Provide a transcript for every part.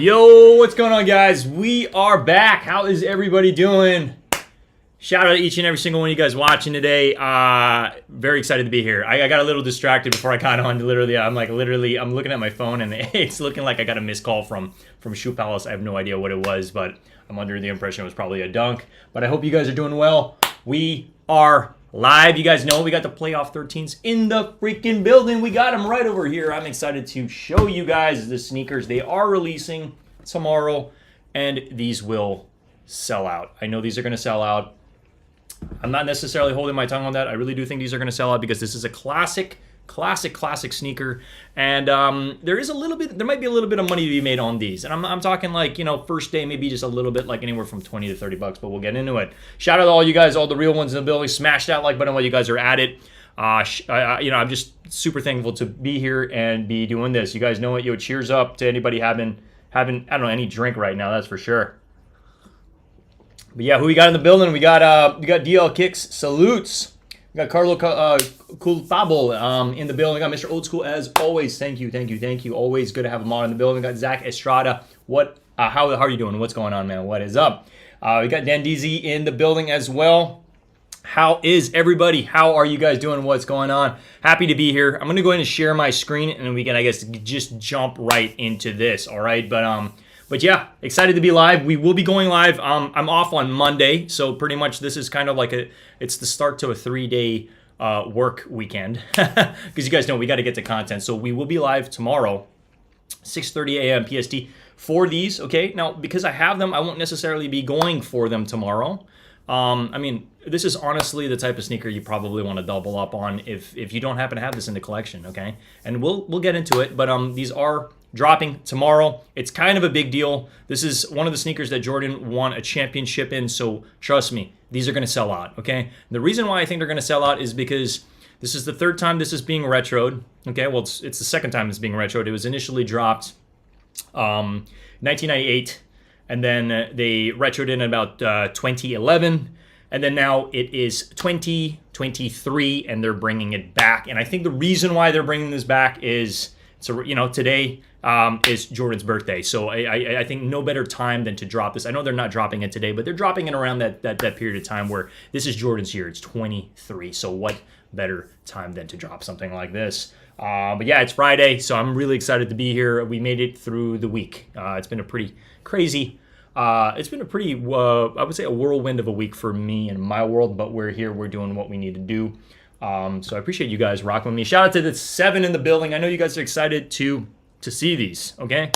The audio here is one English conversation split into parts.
Yo, what's going on, guys? We are back. How is everybody doing? Shout out to each and every single one of you guys watching today. Very excited to be here. I got a little distracted before I got on. I'm looking at my phone and it's looking like I got a missed call from Shoe Palace. I have no idea what it was, but I'm under the impression it was probably a dunk. But I hope you guys are doing well. We are live. You guys know we got the playoff 13s in the freaking building. We got them right over here. I'm excited to show you guys the sneakers. They are releasing tomorrow, and these will sell out. I know these are going to sell out. I'm not necessarily holding my tongue on that. I really do think these are going to sell out because this is a classic sneaker, and there might be a little bit of money to be made on these, and I'm talking like, first day maybe just a little bit, like anywhere from 20 to 30 bucks, but we'll get into it. Shout out to all you guys, all the real ones in the building. Smash that like button while you guys are at it. I'm just super thankful to be here and be doing this. You guys know it. Cheers up to anybody having I don't know, any drink right now, that's for sure. But yeah, who we got in the building? We got DL Kicks salutes. We got Carlo Culpable in the building. We got Mr. Old School as always. Thank you. Always good to have him on in the building. We got Zach Estrada. How are you doing? What's going on, man? What is up? We got Dan DZ in the building as well. How is everybody? How are you guys doing? What's going on? Happy to be here. I'm gonna go ahead and share my screen, and we can, I guess, just jump right into this. All right, But yeah, excited to be live. We will be going live. I'm off on Monday, so pretty much this is kind of like it's the start to a 3-day work weekend. Because you guys know we got to get to content. So we will be live tomorrow, 6:30 a.m. PST for these. Okay, now because I have them, I won't necessarily be going for them tomorrow. This is honestly the type of sneaker you probably want to double up on if you don't happen to have this in the collection. Okay, and we'll get into it. But these are dropping tomorrow. It's kind of a big deal. This is one of the sneakers that Jordan won a championship in, so trust me, these are going to sell out, okay? The reason why I think they're going to sell out is because this is the third time this is being retroed, okay? Well, it's the second time it's being retroed. It was initially dropped 1998, and then they retroed in about 2011, and then now it is 2023, and they're bringing it back. And I think the reason why they're bringing this back is, today is Jordan's birthday, so I think no better time than to drop this. I know they're not dropping it today, but they're dropping it around that period of time where this is Jordan's year. It's 23, so what better time than to drop something like this? But yeah, it's Friday, so I'm really excited to be here. We made it through the week. It's been a pretty crazy. It's been a pretty, I would say, a whirlwind of a week for me and my world, but we're here. We're doing what we need to do. So I appreciate you guys rocking with me. Shout out to the 7 in the building. I know you guys are excited to see these, okay?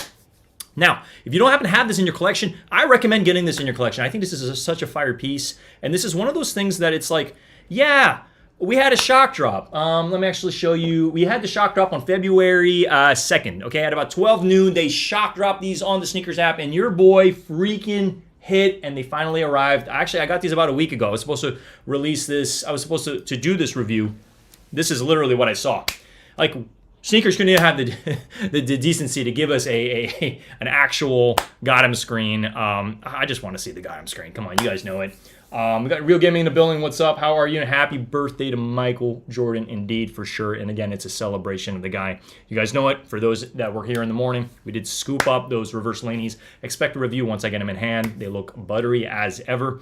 Now, if you don't happen to have this in your collection, I recommend getting this in your collection. I think this is such a fire piece, and this is one of those things that it's like, yeah, we had a shock drop. Let me actually show you. We had the shock drop on February 2nd, okay? At about 12 noon, they shock dropped these on the Sneakers app, and your boy freaking hit, and they finally arrived. Actually, I got these about a week ago. I was supposed to release this. I was supposed to do this review. This is literally what I saw. Like, Sneakers couldn't even have the decency to give us an actual Got 'em screen. I just want to see the Got 'em screen. Come on, you guys know it. We got Real Gaming in the building. What's up? How are you? And happy birthday to Michael Jordan, indeed, for sure. And again, it's a celebration of the guy. You guys know it. For those that were here in the morning, we did scoop up those reverse Laneys. Expect a review once I get them in hand. They look buttery as ever.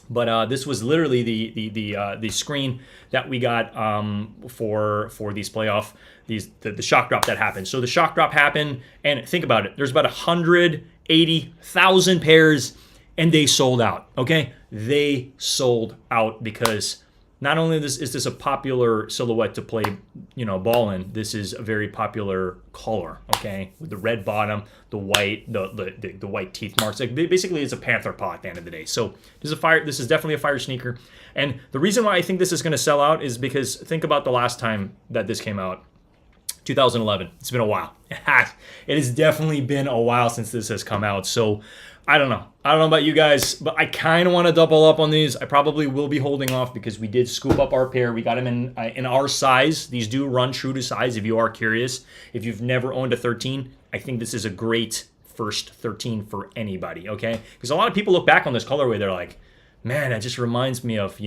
But this was literally the screen that we got for these playoff, the shock drop that happened. So the shock drop happened, and think about it. There's about 180,000 pairs, and they sold out. Okay, they sold out because not only is this a popular silhouette to play, ball in. This is a very popular color. Okay, with the red bottom, the white, the white teeth marks. Like basically, it's a panther paw at the end of the day. So this is definitely a fire sneaker. And the reason why I think this is going to sell out is because think about the last time that this came out. 2011. It's been a while. It has definitely been a while since this has come out. So I don't know about you guys, but I kind of want to double up on these. I probably will be holding off because we did scoop up our pair. We got them in our size. These do run true to size if you are curious. If you've never owned a 13, I think this is a great first 13 for anybody, okay? Because a lot of people look back on this colorway, they're like, man, it just reminds me of,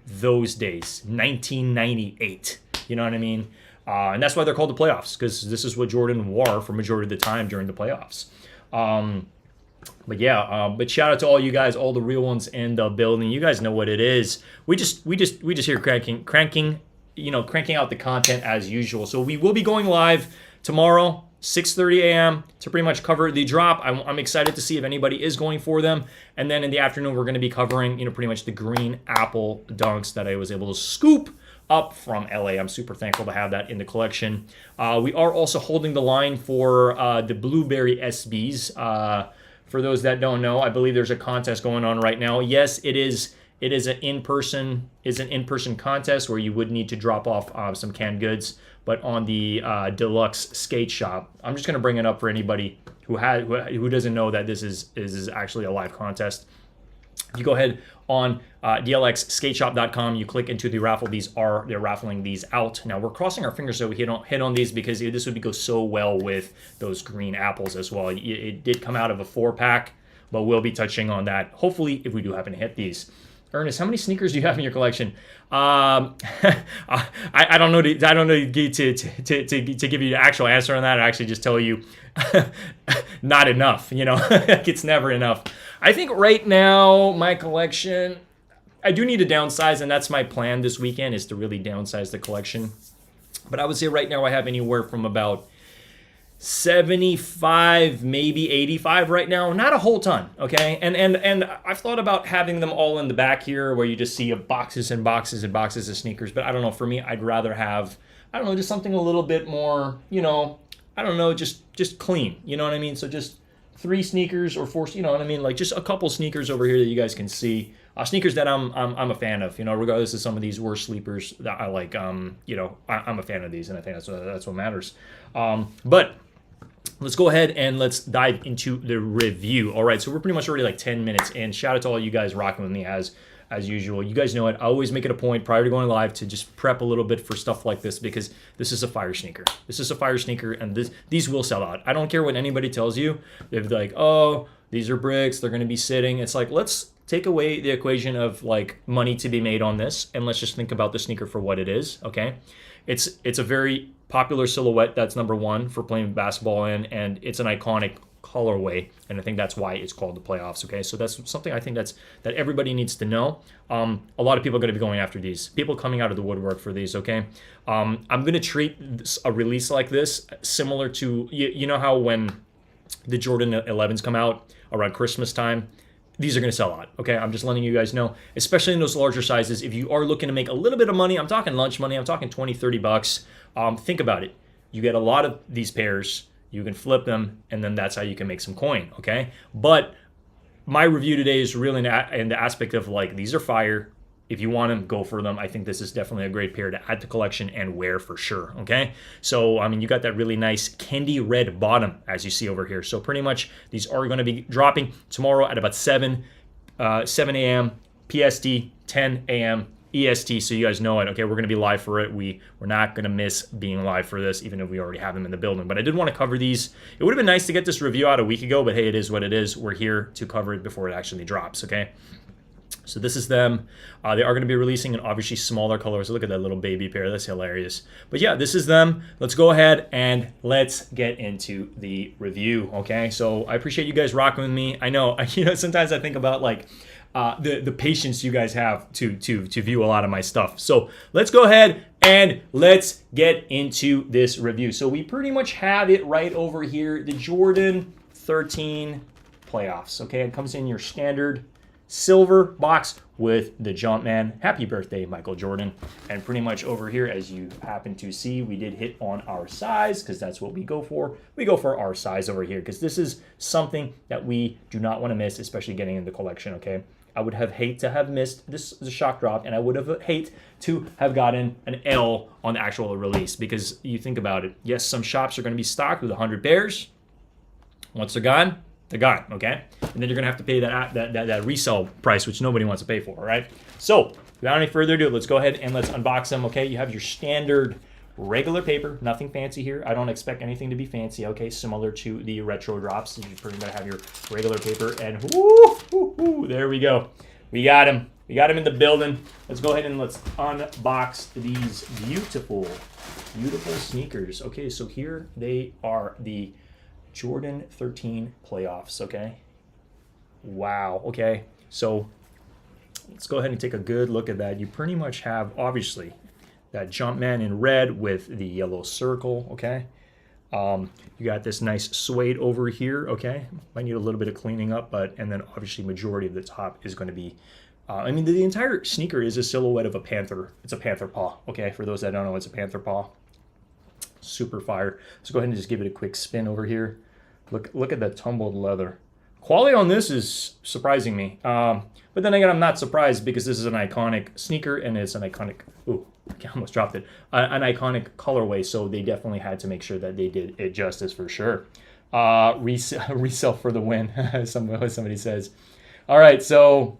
those days, 1998. You know what I mean? And that's why they're called the playoffs, because this is what Jordan wore for majority of the time during the playoffs. But yeah, but shout out to all you guys, all the real ones in the building. You guys know what it is. We just here cranking out the content as usual. So we will be going live tomorrow, 6:30 a.m. to pretty much cover the drop. I'm excited to see if anybody is going for them. And then in the afternoon, we're going to be covering, pretty much the green apple dunks that I was able to scoop up from LA. I'm super thankful to have that in the collection. We are also holding the line for the blueberry SBs. For those that don't know, I believe there's a contest going on right now. Yes, it is an in-person contest where you would need to drop off some canned goods, but on the deluxe skate shop. I'm just going to bring it up for anybody who doesn't know that this is actually a live contest. You go ahead on dlxskateshop.com, you click into the raffle. They're raffling these out. Now we're crossing our fingers so we hit on these, because this would go so well with those green apples as well. It did come out of a 4-pack, but we'll be touching on that hopefully if we do happen to hit these. Ernest, how many sneakers do you have in your collection? I don't know. I don't know to give you the actual answer on that. I actually just tell you, not enough. It's never enough. I think right now my collection, I do need to downsize, and that's my plan this weekend, is to really downsize the collection. But I would say right now I have anywhere from about 75, maybe 85 right now. Not a whole ton, okay? And I've thought about having them all in the back here where you just see boxes and boxes and boxes of sneakers. But I don't know, for me, I'd rather have, just something a little bit more, just clean. You know what I mean? So just 3 sneakers or 4, you know what I mean? Like just a couple sneakers over here that you guys can see. Sneakers that I'm a fan of, regardless of some of these worst sleepers that I like. I'm a fan of these, and I think that's what matters. But let's go ahead and let's dive into the review. All right, so we're pretty much already like 10 minutes in. Shout out to all you guys rocking with me as usual. You guys know it. I always make it a point prior to going live to just prep a little bit for stuff like this, because this is a fire sneaker. This is a fire sneaker, and these will sell out. I don't care what anybody tells you. They're like, oh, these are bricks. They're going to be sitting. It's like, let's take away the equation of like money to be made on this, and let's just think about the sneaker for what it is, okay? It's a very popular silhouette. That's number one for playing basketball in, and it's an iconic colorway, and I think that's why it's called the playoffs. Okay, so that's something I think that everybody needs to know. A lot of people are going to be going after these. People coming out of the woodwork for these. Okay, I'm going to treat a release like this similar to you know how when the Jordan 11s come out around Christmas time, these are going to sell out, okay? I'm just letting you guys know, especially in those larger sizes. If you are looking to make a little bit of money, I'm talking lunch money, I'm talking 20, 30 bucks. Think about it. You get a lot of these pairs, you can flip them, and then that's how you can make some coin, okay? But my review today is really in the aspect of like, these are fire. If you want them, go for them. I think this is definitely a great pair to add to collection and wear for sure, okay? So, I mean, you got that really nice candy red bottom, as you see over here. So pretty much these are going to be dropping tomorrow at about 7 a.m. PST, 10 a.m. EST, so you guys know it, okay? We're going to be live for it. We're not going to miss being live for this, even if we already have them in the building. But I did want to cover these. It would have been nice to get this review out a week ago, but hey, it is what it is. We're here to cover it before it actually drops, okay? So this is them. They are going to be releasing in obviously smaller colors. Look at that little baby pair. That's hilarious. But yeah, this is them. Let's go ahead and let's get into the review, okay? So I appreciate you guys rocking with me. I know, sometimes I think about like the patience you guys have to view a lot of my stuff. So let's go ahead and let's get into this review. So we pretty much have it right over here. The Jordan 13 playoffs, okay? It comes in your standard silver box with the Jumpman. Happy birthday, Michael Jordan. And pretty much over here, as you happen to see, we did hit on our size, because that's what we go for. We go for our size over here, because this is something that we do not want to miss, especially getting in the collection, okay? I would have hate to have missed the shock drop, and I would have hate to have gotten an L on the actual release, because you think about it. Yes, some shops are going to be stocked with 100 pairs. Once they're gone, okay? And then you're gonna have to pay that resale price, which nobody wants to pay for, all right? So, without any further ado, let's go ahead and let's unbox them, okay? You have your standard regular paper, nothing fancy here. I don't expect anything to be fancy, okay? Similar to the retro drops, you pretty much have your regular paper, and there we go. We got him. We got him in the building. Let's go ahead and let's unbox these beautiful sneakers. Okay, so here they are, the Jordan 13 playoffs, okay? Wow, okay. So let's go ahead and take a good look at that. You pretty much have, obviously, that Jumpman in red with the yellow circle, okay? You got this nice suede over here, okay? Might need a little bit of cleaning up, and then obviously majority of the top is going to be, I mean, the entire sneaker is a silhouette of a panther. It's a panther paw, okay? For those that don't know, it's a panther paw. Super fire. Let's go ahead and just give it a quick spin over here. Look at that tumbled leather. Quality on this is surprising me. But then again, I'm not surprised because this is an iconic sneaker and it's an iconic, ooh, I almost dropped it, an iconic colorway. So they definitely had to make sure that they did it justice for sure. Resell for the win, somebody says. All right, so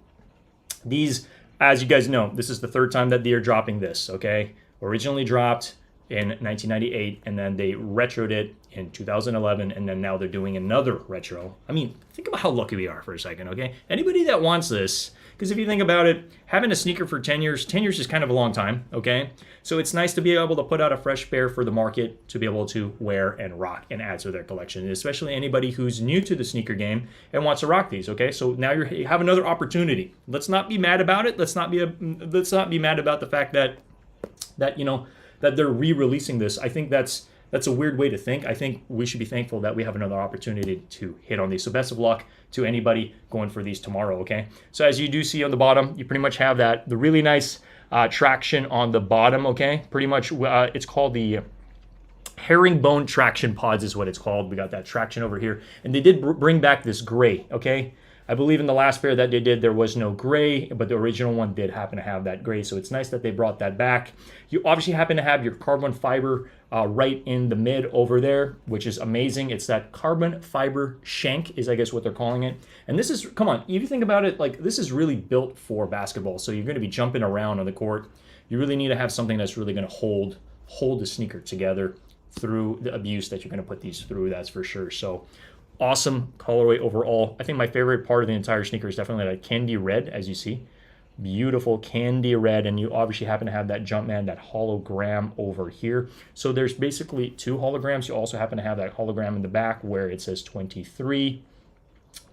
these, as you guys know, this is the third time that they are dropping this, okay? Originally dropped in 1998, and then they retroed it in 2011, and then now they're doing another retro. I mean, think about how lucky we are for a second, okay? Anybody that wants this, because if you think about it, having a sneaker for 10 years is kind of a long time, okay? So it's nice to be able to put out a fresh pair for the market to be able to wear and rock and add to their collection, and especially anybody who's new to the sneaker game and wants to rock these, okay? So now you have another opportunity. Let's not be mad about it. Let's not be mad about the fact that you know, that they're re-releasing this. I think that's a weird way to think. I think we should be thankful that we have another opportunity to hit on these. So best of luck to anybody going for these tomorrow, okay? So as you do see on the bottom, you pretty much have the really nice traction on the bottom, okay? Pretty much, it's called the herringbone traction pods is what it's called. We got that traction over here. And they did bring back this gray, okay? I believe in the last pair that they did, there was no gray, but the original one did happen to have that gray. So it's nice that they brought that back. You obviously happen to have your carbon fiber right in the mid over there, which is amazing. It's that carbon fiber shank is, I guess, what they're calling it. And this is, come on, if you think about it, like this is really built for basketball. So you're going to be jumping around on the court. You really need to have something that's really going to hold the sneaker together through the abuse that you're going to put these through, that's for sure. So awesome colorway overall. I think my favorite part of the entire sneaker is definitely that candy red, as you see. Beautiful candy red, and you obviously happen to have that Jumpman, that hologram over here. So there's basically two holograms. You also happen to have that hologram in the back where it says 23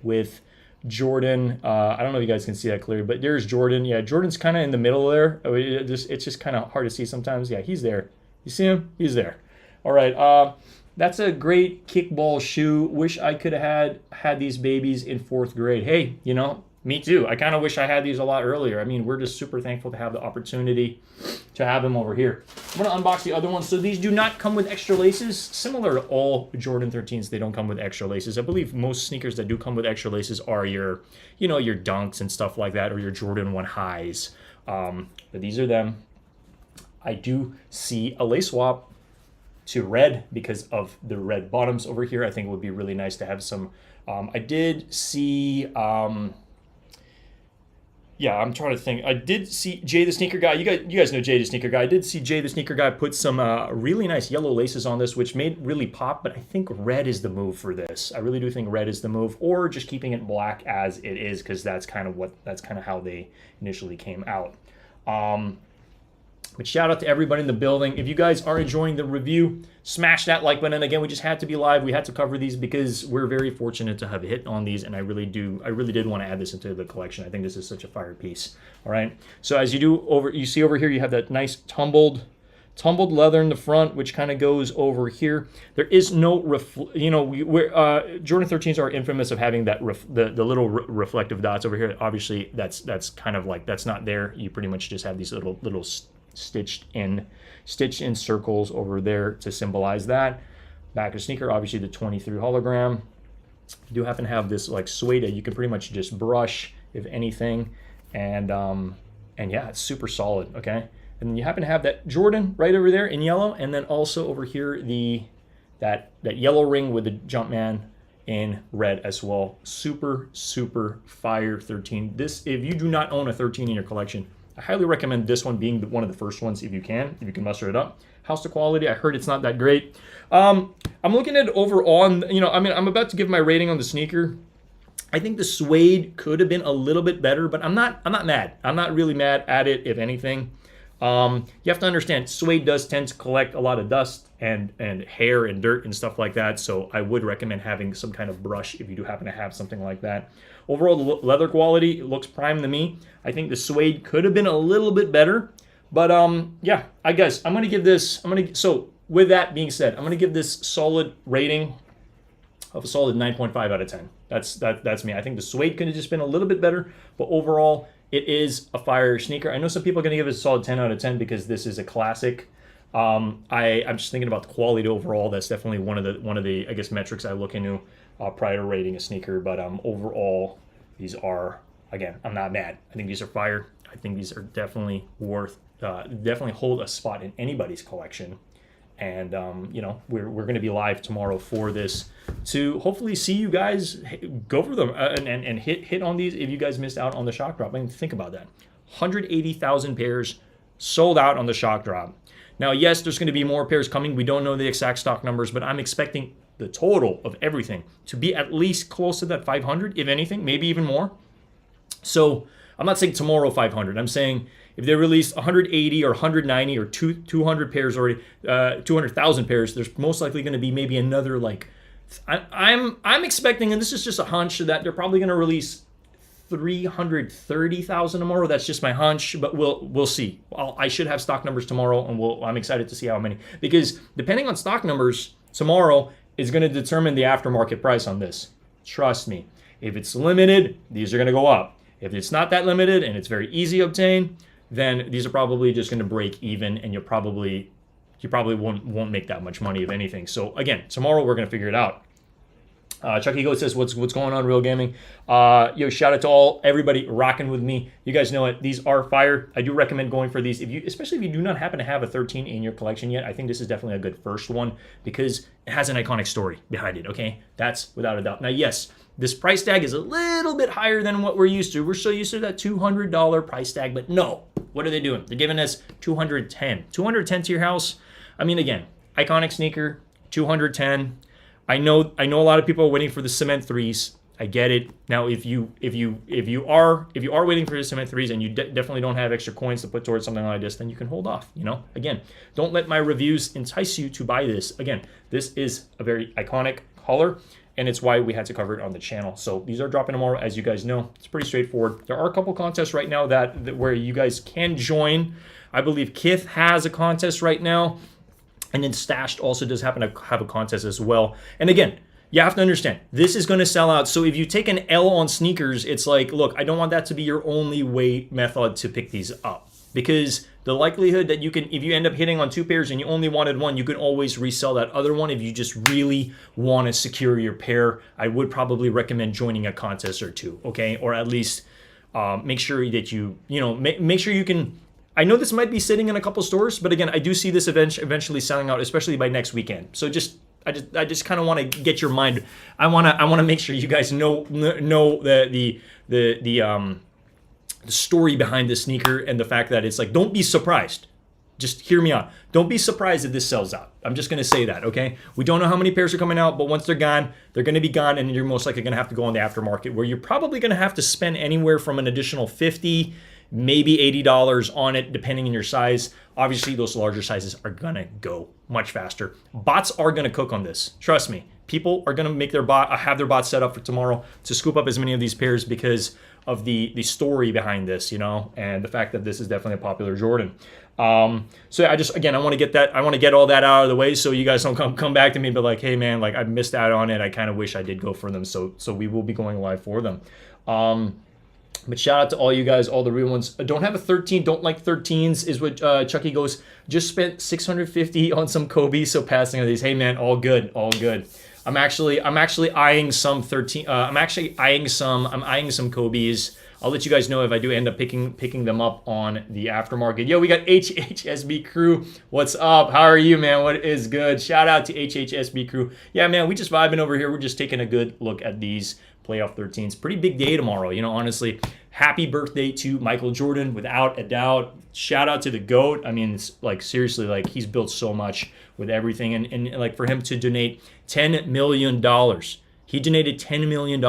with Jordan. I don't know if you guys can see that clearly, but there's Jordan. Yeah, Jordan's kind of in the middle there. It's just kind of hard to see sometimes. Yeah, he's there. You see him? He's there. All right. That's a great kickball shoe. Wish I could have had these babies in 4th grade. Hey, you know, me too. I kind of wish I had these a lot earlier. I mean, we're just super thankful to have the opportunity to have them over here. I'm going to unbox the other ones. So these do not come with extra laces. Similar to all Jordan 13s, they don't come with extra laces. I believe most sneakers that do come with extra laces are your, you know, your Dunks and stuff like that, or your Jordan 1 highs. But these are them. I do see a lace swap to red because of the red bottoms over here. I think it would be really nice to have some. I did see, yeah, I'm trying to think. I did see Jay the Sneaker Guy. You guys know Jay the Sneaker Guy. I did see Jay the Sneaker Guy put some really nice yellow laces on this, which made really pop, but I think red is the move for this. I really do think red is the move, or just keeping it black as it is, because that's kind of how they initially came out. But shout out to everybody in the building. If you guys are enjoying the review, smash that like button. Again, we just had to be live. We had to cover these because we're very fortunate to have a hit on these, and I really did want to add this into the collection. I think this is such a fire piece. All right. So as you see over here, you have that nice tumbled leather in the front, which kind of goes over here. There is no Jordan 13s are infamous of having that the little reflective dots over here. Obviously, that's kind of like, that's not there. You pretty much just have these little stitched in circles over there to symbolize that. Back of the sneaker, obviously the 23 hologram. You do happen to have this like suede that you can pretty much just brush, if anything, and yeah, it's super solid. Okay, and then you happen to have that Jordan right over there in yellow, and then also over here that yellow ring with the Jumpman in red as well. Super fire 13. This, if you do not own a 13 in your collection, I highly recommend this one being one of the first ones if you can muster it up. How's the quality? I heard it's not that great. I'm looking at it overall, and I'm about to give my rating on the sneaker. I think the suede could have been a little bit better, but I'm not mad. I'm not really mad at it, if anything. You have to understand, suede does tend to collect a lot of dust and hair and dirt and stuff like that. So I would recommend having some kind of brush if you do happen to have something like that. Overall, the leather quality looks prime to me. I think the suede could have been a little bit better, but yeah, I guess I'm gonna give this. So with that being said, I'm gonna give this solid rating of a solid 9.5 out of 10. That's me. I think the suede could have just been a little bit better, but overall, it is a fire sneaker. I know some people are gonna give it a solid 10 out of 10 because this is a classic. I'm just thinking about the quality overall. That's definitely one of the I guess metrics I look into prior to rating a sneaker. But overall, these are, again, I'm not mad. I think these are fire. I think these are definitely worth, definitely hold a spot in anybody's collection. And you know, we're going to be live tomorrow for this to hopefully see you guys go for them and hit on these if you guys missed out on the shock drop. I mean, think about that. 180,000 pairs sold out on the shock drop. Now, yes, there's going to be more pairs coming. We don't know the exact stock numbers, but I'm expecting the total of everything to be at least close to that 500, if anything, maybe even more. So I'm not saying tomorrow 500. I'm saying if they release 180 or 190 or 200 pairs already, 200,000 pairs, there's most likely going to be maybe another like, I'm expecting, and this is just a hunch, that they're probably going to release 330,000 tomorrow. That's just my hunch, but we'll see. I should have stock numbers tomorrow, and I'm excited to see how many, because depending on stock numbers tomorrow is going to determine the aftermarket price on this. Trust me. If it's limited, these are going to go up. If it's not that limited and it's very easy to obtain, then these are probably just going to break even, and you probably won't make that much money, if anything. So again, tomorrow we're going to figure it out. Chucky Goat says, what's going on, Real Gaming? Yo, shout out to everybody rocking with me. You guys know it. These are fire. I do recommend going for these, especially if you do not happen to have a 13 in your collection yet. I think this is definitely a good first one because it has an iconic story behind it. Okay, that's without a doubt. Now, yes, this price tag is a little bit higher than what we're used to. We're so used to that $200 price tag, but no. What are they doing? They're giving us $210. $210 to your house. I mean, again, iconic sneaker, $210. I know a lot of people are waiting for the cement threes. I get it. Now, if you are waiting for the cement threes and you definitely don't have extra coins to put towards something like this, then you can hold off. You know, again, don't let my reviews entice you to buy this. Again, this is a very iconic color, and it's why we had to cover it on the channel. So these are dropping tomorrow, as you guys know. It's pretty straightforward. There are a couple contests right now that where you guys can join. I believe Kith has a contest right now. And then Stashed also does happen to have a contest as well. And again, you have to understand, this is going to sell out. So if you take an L on sneakers, it's like, look, I don't want that to be your only method to pick these up. Because the likelihood that you can, if you end up hitting on 2 pairs and you only wanted one, you can always resell that other one. If you just really want to secure your pair, I would probably recommend joining a contest or 2, okay? Or at least make sure that make sure you can. I know this might be sitting in a couple stores, but again, I do see this eventually selling out, especially by next weekend. So I just kind of want to get your mind. I want to make sure you guys know the story behind this sneaker and the fact that it's like, don't be surprised. Just hear me out. Don't be surprised if this sells out. I'm just going to say that, okay? We don't know how many pairs are coming out, but once they're gone, they're going to be gone, and you're most likely going to have to go on the aftermarket, where you're probably going to have to spend anywhere from an additional $50, maybe $80 on it, depending on your size. Obviously, those larger sizes are going to go much faster. Bots are going to cook on this. Trust me. People are going to make have their bots set up for tomorrow to scoop up as many of these pairs because of the story behind this, and the fact that this is definitely a popular Jordan. So I want to get that. I want to get all that out of the way so you guys don't come back to me, but like, hey man, like I missed out on it. I kind of wish I did go for them. So we will be going live for them. But shout out to all you guys, all the real ones. Don't have a 13, don't like 13s is what Chucky goes. Just spent $650 on some Kobe, so passing on these. Hey man, all good, all good. I'm actually eyeing some 13. I'm eyeing some Kobe's. I'll let you guys know if I do end up picking them up on the aftermarket. Yo, we got HHSB crew. What's up? How are you, man? What is good? Shout out to HHSB crew. Yeah, man, we just vibing over here. We're just taking a good look at these playoff 13s. Pretty big day tomorrow, honestly. Happy birthday to Michael Jordan, without a doubt. Shout out to the GOAT. I mean, it's like, seriously, like, he's built so much with everything. And like, for him to donate $10 million. He donated $10 million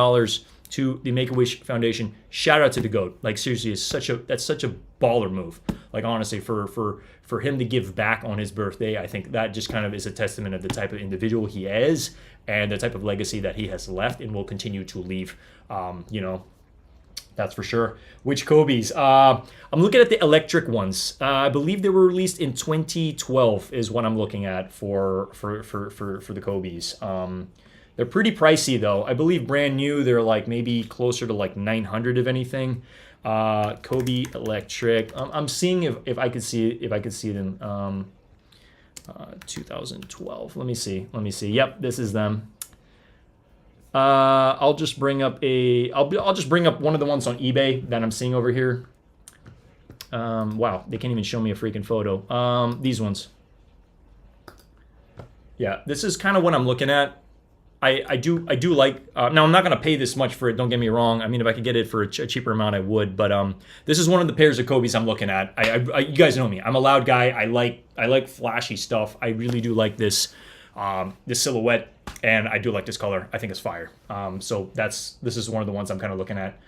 to the Make-A-Wish Foundation. Shout out to the GOAT. Like, seriously, that's such a baller move. Like honestly, for him to give back on his birthday, I think that just kind of is a testament of the type of individual he is and the type of legacy that he has left and will continue to leave. You know, that's for sure. Which Kobe's? I'm looking at the electric ones. I believe they were released in 2012 is what I'm looking at for the Kobe's. They're pretty pricey though. I believe brand new they're like maybe closer to like 900 if anything. Kobe electric. I'm seeing if I could see them. 2012. Let me see. Yep, this is them. I'll just bring up I'll just bring up one of the ones on eBay that I'm seeing over here. Wow, they can't even show me a freaking photo. These ones. Yeah, this is kind of what I'm looking at. I do like. Now I'm not gonna pay this much for it. Don't get me wrong. I mean, if I could get it for a cheaper amount, I would. But this is one of the pairs of Kobe's I'm looking at. You guys know me. I'm a loud guy. I like flashy stuff. I really do like this this silhouette, and I do like this color. I think it's fire. So this is one of the ones I'm kind of looking at.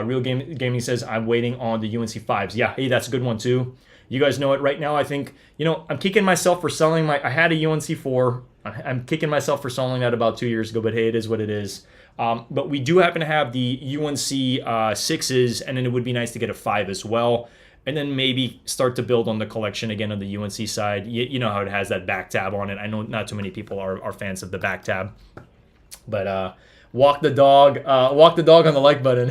Real Gaming says I'm waiting on the UNC 5s. Yeah, hey, that's a good one too. You guys know it right now. I think I'm kicking myself for selling I had a UNC 4. I'm kicking myself for selling that about 2 years ago, but hey, it is what it is. But we do happen to have the UNC 6s, and then it would be nice to get a 5 as well. And then maybe start to build on the collection again on the UNC side. You know how it has that back tab on it. I know not too many people are fans of the back tab. But walk the dog on the like button.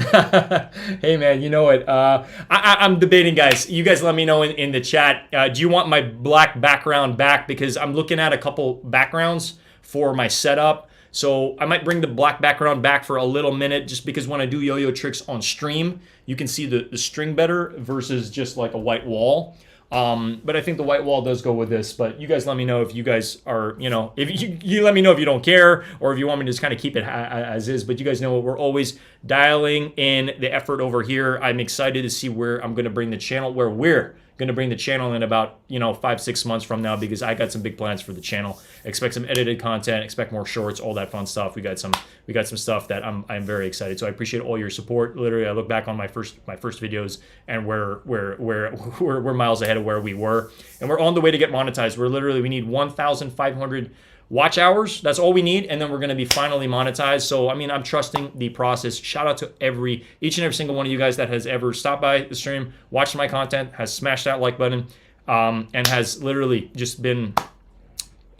Hey man, you know it. I'm debating, guys. You guys let me know in the chat. Do you want my black background back? Because I'm looking at a couple backgrounds for my setup. So I might bring the black background back for a little minute, just because when I do yo-yo tricks on stream, you can see the string better versus just like a white wall. But I think the white wall does go with this. But you guys let me know if you guys are, if you let me know if you don't care, or if you want me to just kind of keep it as is. But you guys know what, we're always dialing in the effort over here. I'm excited to see where I'm going to bring the channel, where we're going to bring the channel in about 5-6 months from now, because I got some big plans for the channel. Expect some edited content, expect more shorts, all that fun stuff. We got some stuff that I'm very excited. So I appreciate all your support. Literally, I look back on my first videos, and we're miles ahead of where we were, and we're on the way to get monetized. We need 1,500 watch hours. That's all we need, and then we're going to be finally monetized. So I mean, I'm trusting the process. Shout out to each and every single one of you guys that has ever stopped by the stream, watched my content, has smashed that like button, and has literally just been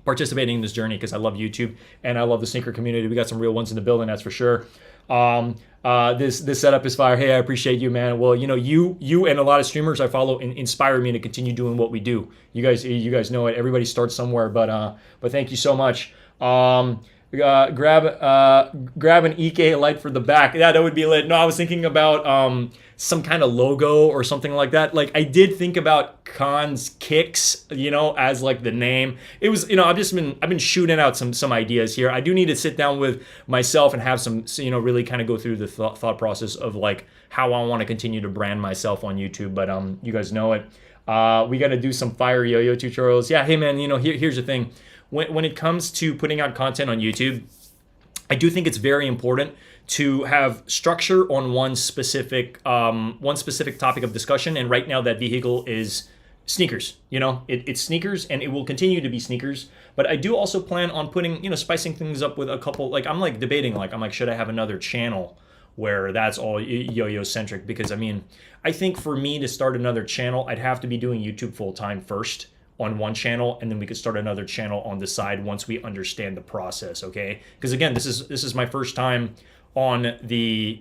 participating in this journey, because I love YouTube and I love the sneaker community. We got some real ones in the building, that's for sure. This setup is fire. Hey, I appreciate you, man. Well, you and a lot of streamers I follow inspire me to continue doing what we do. You guys know it. Everybody starts somewhere, but thank you so much. Grab an EK light for the back. Yeah, that would be lit. No, I was thinking about some kind of logo or something like that. Like, I did think about Khan's Kicks, as like the name. It was, I've been shooting out some ideas here. I do need to sit down with myself and have some, really kind of go through the thought process of like how I want to continue to brand myself on YouTube. But you guys know it. We got to do some fire yo-yo tutorials. Yeah, hey man, here's the thing. When it comes to putting out content on YouTube, I do think it's very important to have structure on one specific topic of discussion. And right now that vehicle is sneakers. It's sneakers, and it will continue to be sneakers. But I do also plan on putting, spicing things up with a couple, like I'm like debating, like I'm like, should I have another channel where that's all yo-yo centric? Because I think for me to start another channel, I'd have to be doing YouTube full time first on one channel, and then we could start another channel on the side once we understand the process. Okay, because again, this is my first time on the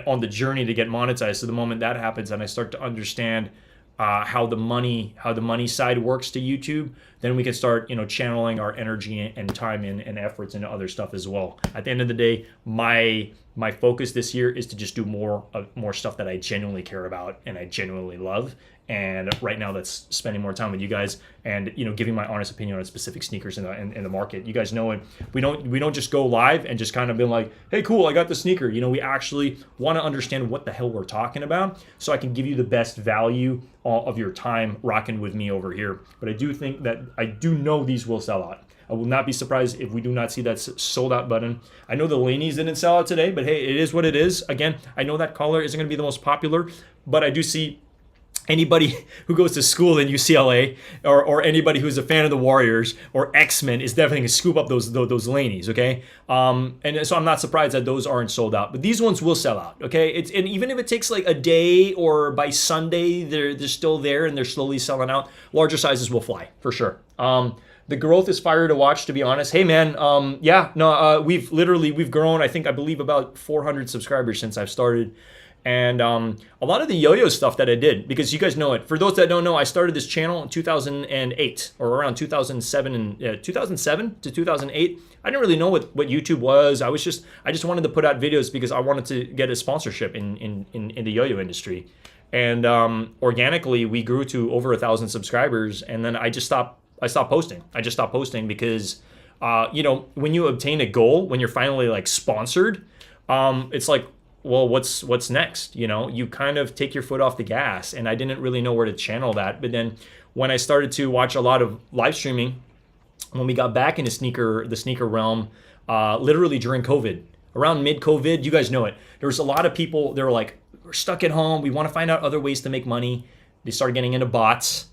on the journey to get monetized. So the moment that happens and I start to understand how the money side works to YouTube, then we can start channeling our energy and time and efforts into other stuff as well. At the end of the day, my focus this year is to just do more stuff that I genuinely care about and I genuinely love. And right now, that's spending more time with you guys and giving my honest opinion on specific sneakers in the market. You guys know it. We don't just go live and just kind of be like, hey, cool, I got the sneaker. We actually want to understand what the hell we're talking about, so I can give you the best value of your time rocking with me over here. But I do know these will sell out. I will not be surprised if we do not see that sold out button. I know the Laneys didn't sell out today, but hey, it is what it is. Again, I know that color isn't going to be the most popular, but I do see anybody who goes to school in UCLA or anybody who's a fan of the Warriors or X-Men is definitely going to scoop up those lanies, okay? And so I'm not surprised that those aren't sold out, but these ones will sell out, okay? And even if it takes like a day or by Sunday, they're still there and they're slowly selling out. Larger sizes will fly for sure. The growth is fire to watch, to be honest. Hey man, we've grown, I believe about 400 subscribers since I've started. And a lot of the yo-yo stuff that I did, because you guys know it. For those that don't know, I started this channel in 2008 or around 2007 to 2008. I didn't really know what YouTube was. I just wanted to put out videos because I wanted to get a sponsorship in the yo-yo industry. And organically, we grew to over 1,000 subscribers, and then I stopped posting. I just stopped posting because, when you obtain a goal, when you're finally like sponsored, it's like, well, what's next? You kind of take your foot off the gas, and I didn't really know where to channel that. But then when I started to watch a lot of live streaming, when we got back into the sneaker realm, literally during COVID, around mid-COVID, you guys know it. There was a lot of people, they were like, we're stuck at home. We want to find out other ways to make money. They started getting into bots.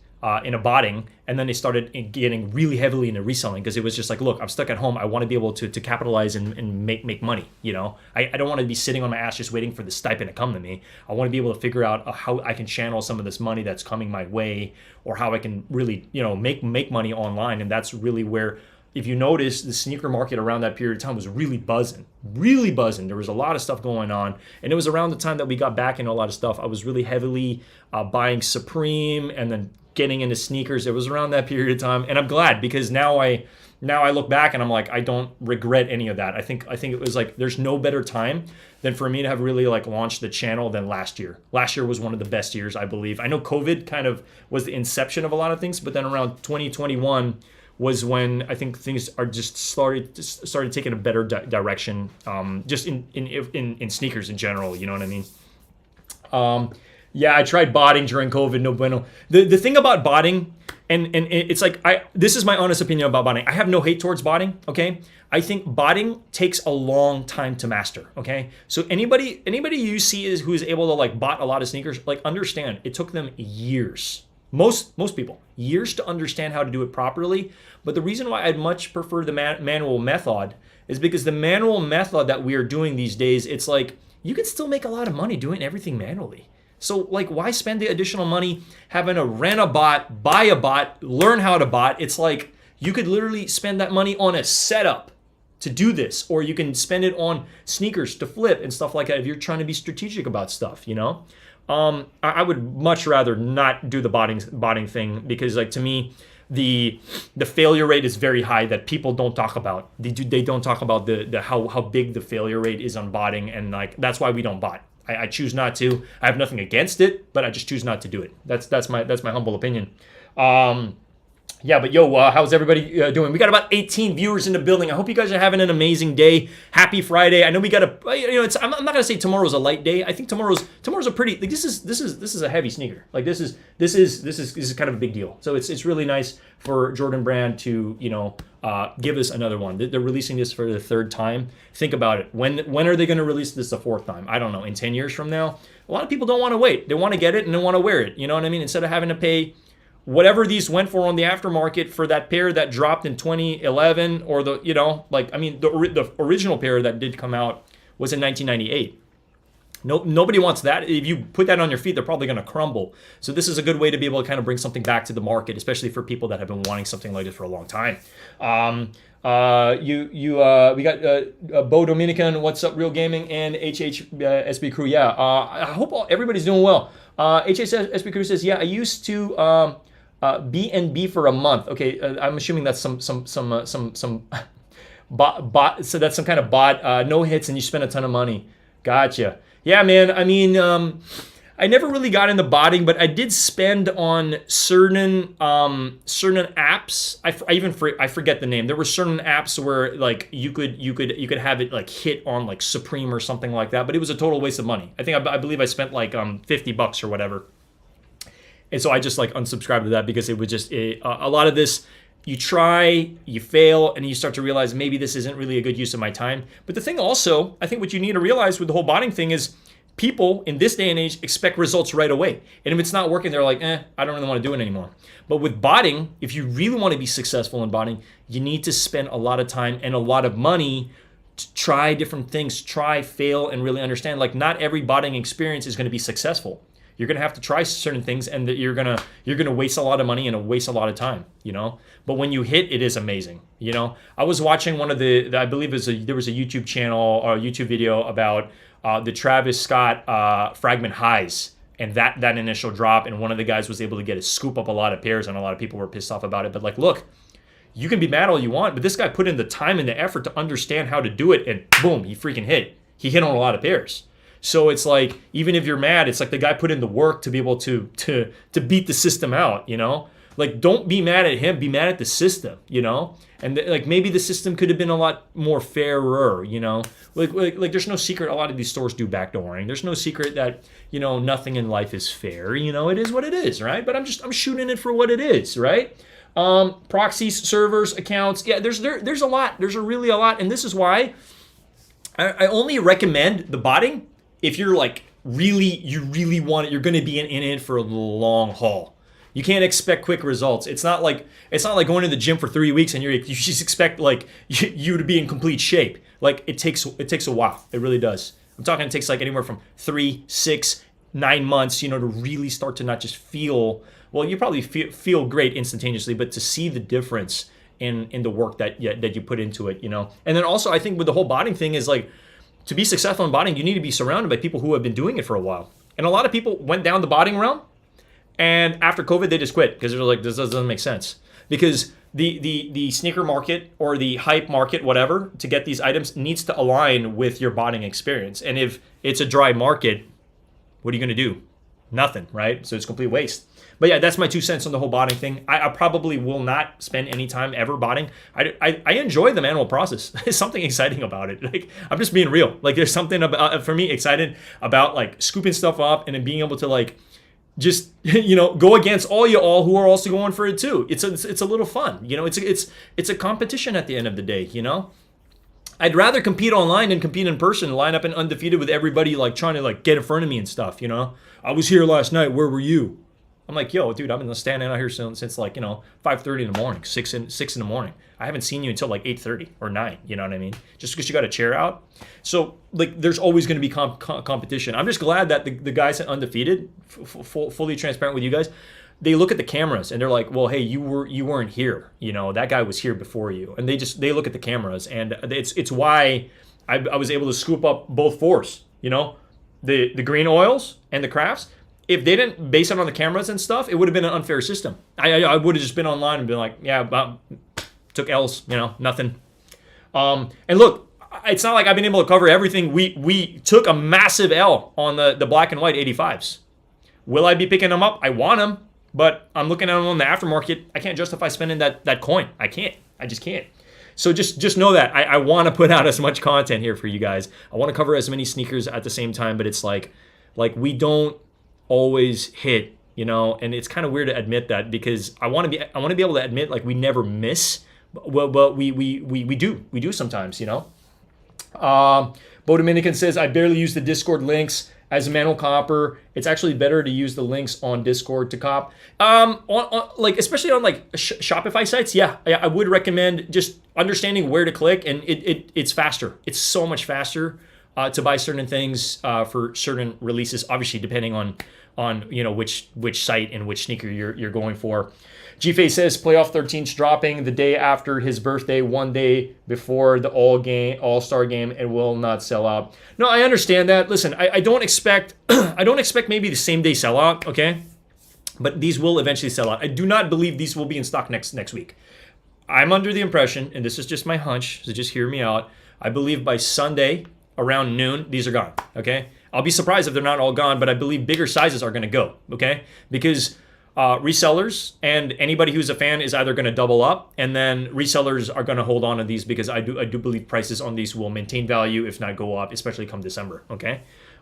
Into botting, and then they started getting really heavily into reselling because it was just like, look, I'm stuck at home. I want to be able to capitalize and make money. I don't want to be sitting on my ass just waiting for the stipend to come to me. I want to be able to figure out how I can channel some of this money that's coming my way, or how I can really make money online. And that's really where, if you notice, the sneaker market around that period of time was really buzzing. There was a lot of stuff going on. And it was around the time that we got back into a lot of stuff. I was really heavily buying Supreme and then getting into sneakers. It was around that period of time. And I'm glad, because now I look back and I'm like, I don't regret any of that. I think it was like, there's no better time than for me to have really like launched the channel than last year. Last year was one of the best years, I believe. I know COVID kind of was the inception of a lot of things, but then around 2021 was when I think things are just started taking a better direction, just in sneakers in general. You know what I mean? Yeah, I tried botting during COVID. No bueno. The thing about botting, and it's like, this is my honest opinion about botting. I have no hate towards botting. Okay, I think botting takes a long time to master. Okay, so anybody you see who is able to like bot a lot of sneakers, like, understand it took them years. Most people, years to understand how to do it properly. But the reason why I'd much prefer the manual method is because the manual method that we are doing these days, it's like you can still make a lot of money doing everything manually. So like, why spend the additional money having to rent a bot, buy a bot, learn how to bot? It's like you could literally spend that money on a setup to do this, or you can spend it on sneakers to flip and stuff like that if you're trying to be strategic about stuff, I would much rather not do the botting thing, because like, to me, the failure rate is very high that people don't talk about. They don't talk about the how big the failure rate is on botting, and like, that's why we don't bot. I choose not to. I have nothing against it, but I just choose not to do it. That's my humble opinion. Yeah, but how's everybody doing? We got about 18 viewers in the building. I hope you guys are having an amazing day. Happy Friday. I know we got I'm not gonna say tomorrow's a light day. I think tomorrow's a pretty, like, this is a heavy sneaker. Like, this is kind of a big deal. So it's really nice for Jordan Brand to give us another one. They're releasing this for the third time. Think about it. When are they going to release this the fourth time? I don't know. In 10 years from now? A lot of people don't want to wait. They want to get it and they want to wear it. You know what I mean? Instead of having to pay whatever these went for on the aftermarket for that pair that dropped in 2011, or the original pair that did come out was in 1998. Nobody wants that. If you put that on your feet, they're probably going to crumble. So this is a good way to be able to kind of bring something back to the market, especially for people that have been wanting something like this for a long time. We got Bo Dominican, what's up, Real Gaming, and HHSB Crew. Yeah, I hope everybody's doing well. HHSB Crew says, yeah, I used to BNB for a month. Okay, I'm assuming that's some bot. So that's some kind of bot. No hits, and you spend a ton of money. Gotcha. Yeah, man. I mean, I never really got into botting, but I did spend on certain apps. I forget the name. There were certain apps where like you could have it like hit on like Supreme or something like that, but it was a total waste of money. I believe I spent like $50 or whatever. And so I just like unsubscribed to that, because it was just a lot of this. You try, you fail, and you start to realize maybe this isn't really a good use of my time. But the thing also, I think what you need to realize with the whole botting thing is people in this day and age expect results right away. And if it's not working, they're like, I don't really want to do it anymore. But with botting, if you really want to be successful in botting, you need to spend a lot of time and a lot of money to try different things, try, fail, and really understand. Like, not every botting experience is going to be successful. You're gonna have to try certain things, and that you're gonna waste a lot of money and waste a lot of time, you know. But when you hit, it is amazing, you know. I was watching one of I believe there was a YouTube channel or a YouTube video about the Travis Scott fragment highs and that initial drop, and one of the guys was able to get a scoop up a lot of pairs, and a lot of people were pissed off about it. But like, look, you can be mad all you want, but this guy put in the time and the effort to understand how to do it, and boom, he freaking hit. He hit on a lot of pairs. So it's like, even if you're mad, it's like the guy put in the work to be able to beat the system out, you know? Like, don't be mad at him, be mad at the system, you know? And like, maybe the system could have been a lot more fairer, you know? Like there's no secret a lot of these stores do backdooring. There's no secret that, you know, nothing in life is fair, you know? It is what it is, right? But I'm shooting it for what it is, right? Proxies, servers, accounts, yeah, there's a lot. There's really a lot, and this is why I only recommend the botting if you're like you really want it. You're going to be in it for a long haul. You can't expect quick results. It's not like going to the gym for 3 weeks and you just expect like you to be in complete shape. Like, it takes a while. It really does. I'm talking, it takes like anywhere from 3, 6, 9 months, you know, to really start to not just feel, well, you probably feel great instantaneously, but to see the difference in the work that you put into it, you know. And then also, I think with the whole botting thing is like, to be successful in botting, you need to be surrounded by people who have been doing it for a while. And a lot of people went down the botting realm, and after COVID, they just quit because they're like, this doesn't make sense. Because the sneaker market or the hype market, whatever, to get these items needs to align with your botting experience. And if it's a dry market, what are you going to do? Nothing, right? So it's complete waste. But yeah, that's my 2 cents on the whole botting thing. I probably will not spend any time ever botting. I enjoy the manual process. There's something exciting about it. Like, I'm just being real. Like, there's something about, for me, excited about like scooping stuff up and then being able to like just, you know, go against all who are also going for it too. It's a little fun, you know. It's a competition at the end of the day, you know. I'd rather compete online than compete in person, line up and undefeated with everybody like trying to like get in front of me and stuff, you know. I was here last night. Where were you? I'm like, yo, dude, I've been standing out here since like, you know, 5:30 in the morning, 6 in the morning. I haven't seen you until like 8:30 or 9. You know what I mean? Just because you got a chair out. So like, there's always going to be competition. I'm just glad that the guys at Undefeated, fully transparent with you guys, they look at the cameras and they're like, well, hey, you weren't here. You know, that guy was here before you. And they look at the cameras, and it's why I was able to scoop up both fours. You know, the green oils and the crafts. If they didn't base it on the cameras and stuff, it would have been an unfair system. I would have just been online and been like, yeah, took L's, you know, nothing. And look, it's not like I've been able to cover everything. We took a massive L on the black and white 85s. Will I be picking them up? I want them, but I'm looking at them on the aftermarket. I can't justify spending that coin. I can't. I just can't. So just know that I want to put out as much content here for you guys. I want to cover as many sneakers at the same time, but it's like we don't always hit, you know, and it's kind of weird to admit that, because I want to be able to admit like we never miss, but we do sometimes, you know. Bo Dominican says, I barely use the Discord links as a manual copper. It's actually better to use the links on Discord to cop. On like, especially on like Shopify sites, yeah, I would recommend just understanding where to click, and it's faster. It's so much faster to buy certain things for certain releases, obviously depending on you know which site and which sneaker you're going for. G-Face says playoff 13's dropping the day after his birthday, 1 day before the All-Star game, and will not sell out. No, I understand that. Listen, I don't expect maybe the same day sellout, okay? But these will eventually sell out. I do not believe these will be in stock next week. I'm under the impression, and this is just my hunch, so just hear me out. I believe by Sunday around noon, these are gone, okay? I'll be surprised if they're not all gone, but I believe bigger sizes are going to go, okay? Because resellers and anybody who's a fan is either going to double up, and then resellers are going to hold on to these, because I do believe prices on these will maintain value, if not go up, especially come December, okay?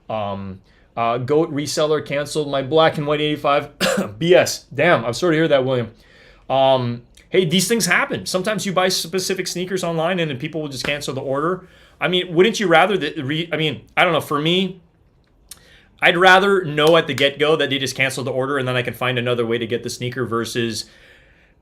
Goat reseller canceled my black and white 85. BS. Damn, I'm sorry to hear that, William. Hey, these things happen. Sometimes you buy specific sneakers online and then people will just cancel the order. I mean, wouldn't you rather I don't know, for me, I'd rather know at the get-go that they just canceled the order and then I can find another way to get the sneaker versus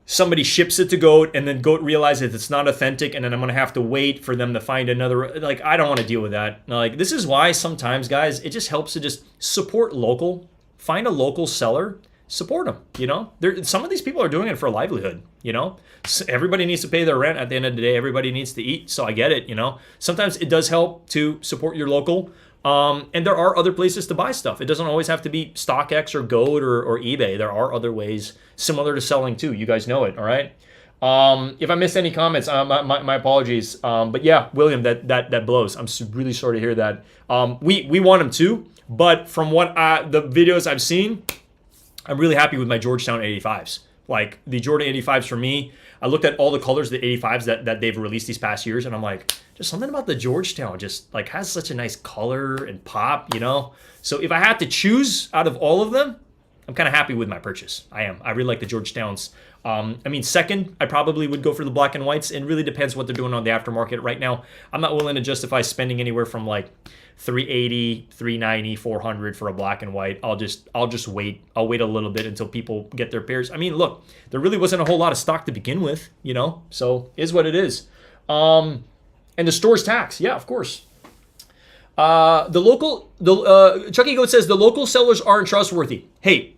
somebody ships it to GOAT and then GOAT realizes it's not authentic and then I'm going to have to wait for them to find another. Like, I don't want to deal with that. Like, this is why sometimes, guys, it just helps to just support local. Find a local seller, support them, you know? Some of these people are doing it for a livelihood, you know? So everybody needs to pay their rent at the end of the day. Everybody needs to eat, so I get it, you know? Sometimes it does help to support your local. And there are other places to buy stuff. It doesn't always have to be StockX or GOAT or eBay. There are other ways similar to selling too. You guys know it, all right? If I missed any comments, my apologies. But yeah, William, that blows. I'm really sorry to hear that. We want them too, but from what the videos I've seen, I'm really happy with my Georgetown 85s. Like the Jordan 85s for me, I looked at all the colors, the 85s that they've released these past years, and I'm like, just something about the Georgetown just like has such a nice color and pop, you know? So if I had to choose out of all of them, I'm kind of happy with my purchase. I am. I really like the Georgetowns. Second, I probably would go for the black and whites. It really depends what they're doing on the aftermarket right now. I'm not willing to justify spending anywhere from like $380, $390, $400 for a black and white. I'll just wait. I'll wait a little bit until people get their pairs. I mean, look, there really wasn't a whole lot of stock to begin with, you know? So is what it is. And the store's tax. Yeah, of course. Chucky Goat says the local sellers aren't trustworthy. Hey,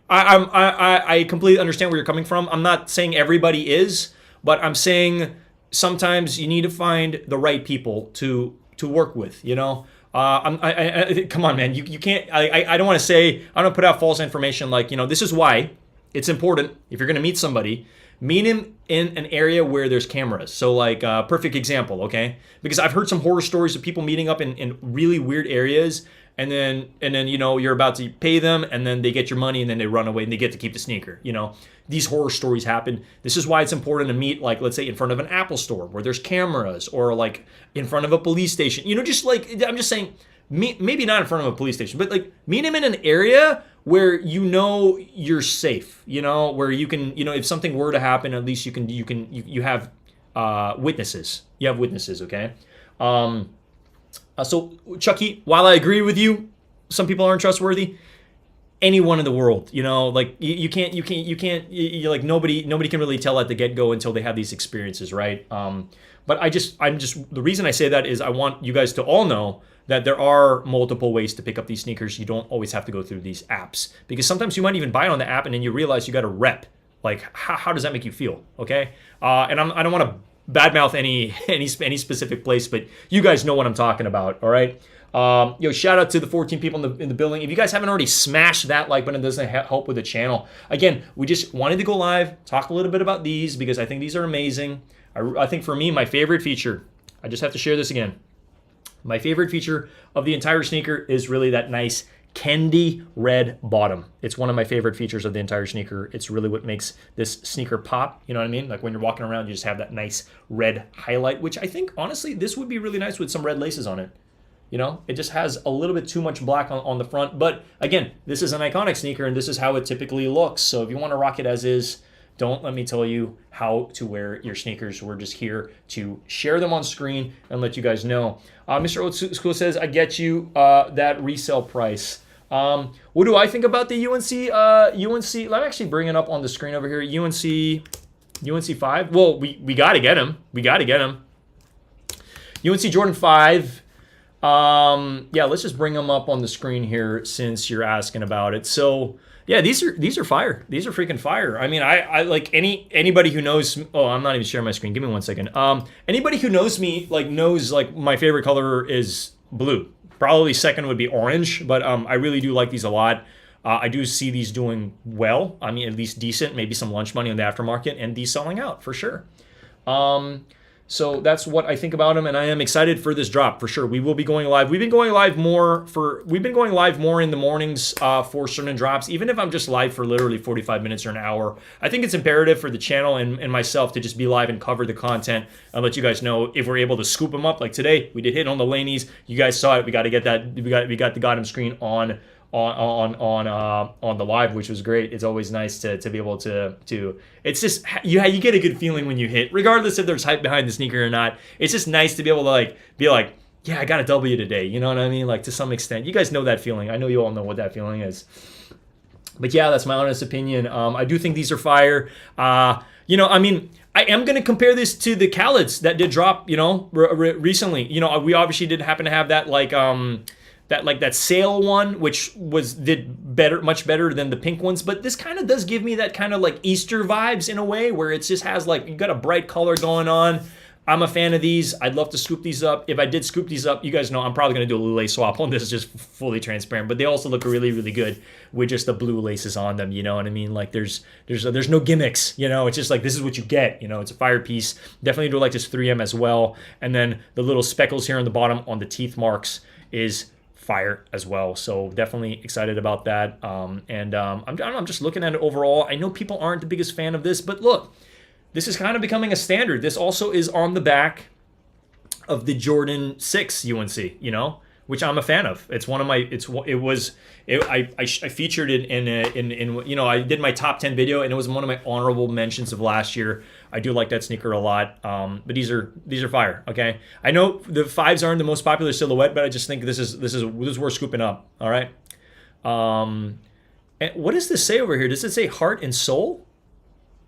I completely understand where you're coming from. I'm not saying everybody is, but I'm saying sometimes you need to find the right people to work with, you know? Come on, man. You can't, I don't want to say, I don't put out false information like, you know, this is why it's important if you're going to meet somebody, meet him in an area where there's cameras. So like perfect example, okay? Because I've heard some horror stories of people meeting up in really weird areas and then you know you're about to pay them and then they get your money and then they run away and they get to keep the sneaker, you know? These horror stories happen. This is why it's important to meet, like, let's say in front of an Apple store where there's cameras, or like in front of a police station, you know, just like, I'm just saying, maybe not in front of a police station, but like meet him in an area where you know you're safe, you know, where you can, you know, if something were to happen, at least you have witnesses. You have witnesses, okay? So Chucky, while I agree with you, some people aren't trustworthy. Anyone in the world, you know, like you can't, you're like nobody can really tell at the get-go until they have these experiences, right? But I'm just the reason I say that is I want you guys to all know that there are multiple ways to pick up these sneakers. You don't always have to go through these apps, because sometimes you might even buy it on the app and then you realize you got a rep. Like, how does that make you feel? Okay, and I don't want to badmouth any specific place, but you guys know what I'm talking about. All right. Shout out to the 14 people in the building. If you guys haven't already smashed that like button, it doesn't help with the channel. Again, we just wanted to go live, talk a little bit about these because I think these are amazing. I think for me, my favorite feature, I just have to share this again. My favorite feature of the entire sneaker is really that nice candy red bottom. It's one of my favorite features of the entire sneaker. It's really what makes this sneaker pop. You know what I mean? Like when you're walking around, you just have that nice red highlight, which I think, honestly, this would be really nice with some red laces on it. You know, it just has a little bit too much black on the front. But again, this is an iconic sneaker and this is how it typically looks. So if you want to rock it as is, don't let me tell you how to wear your sneakers. We're just here to share them on screen and let you guys know. Mr. Old School says, I get you that resale price. What do I think about the UNC? Let me actually bring it up on the screen over here. UNC 5. Well, we got to get him. UNC Jordan 5. Let's just bring them up on the screen here since you're asking about it. So yeah, these are fire. These are freaking fire. I mean, I like anybody who knows. Oh, I'm not even sharing my screen. Give me 1 second. Anybody who knows me knows my favorite color is blue. Probably second would be orange, but I really do like these a lot. I do see these doing well. I mean, at least decent. Maybe some lunch money on the aftermarket, and these selling out for sure. So that's what I think about them, and I am excited for this drop for sure. We will be going live. We've been going live more in the mornings for certain drops, even if I'm just live for literally 45 minutes or an hour. I think it's imperative for the channel and myself to just be live and cover the content and let you guys know if we're able to scoop them up. Like today, we did hit on the Laney's. You guys saw it. We got to get that. We got the Gotham screen on the live, which was great. It's always nice to be able to it's just you get a good feeling when you hit, regardless if there's hype behind the sneaker or not. It's just nice to be able to be like, yeah, I got a W today. You know what I mean? Like to some extent, you guys know that feeling. I know you all know what that feeling is. But yeah, that's my honest opinion. I do think these are fire. I mean, I am going to compare this to the Khalids that did drop, recently. We obviously did happen to have that that sale one, which did better, much better than the pink ones. But this kind of does give me that kind of like Easter vibes in a way, where it just has like, you got a bright color going on. I'm a fan of these. I'd love to scoop these up. If I did scoop these up, you guys know I'm probably going to do a lace swap on this, just fully transparent. But they also look really, really good with just the blue laces on them. You know what I mean? Like there's no gimmicks. It's just like, this is what you get. It's a fire piece. Definitely do like this 3M as well. And then the little speckles here on the bottom on the teeth marks is fire as well. So definitely excited about that. I'm just looking at it overall. I know people aren't the biggest fan of this, but look. This is kind of becoming a standard. This also is on the back of the Jordan 6 UNC, which I'm a fan of. It's one of my. I featured it in I did my top 10 video, and it was one of my honorable mentions of last year. I do like that sneaker a lot. But these are fire. Okay, I know the 5s aren't the most popular silhouette, but I just think this is worth scooping up. All right. And what does this say over here? Does it say heart and soul?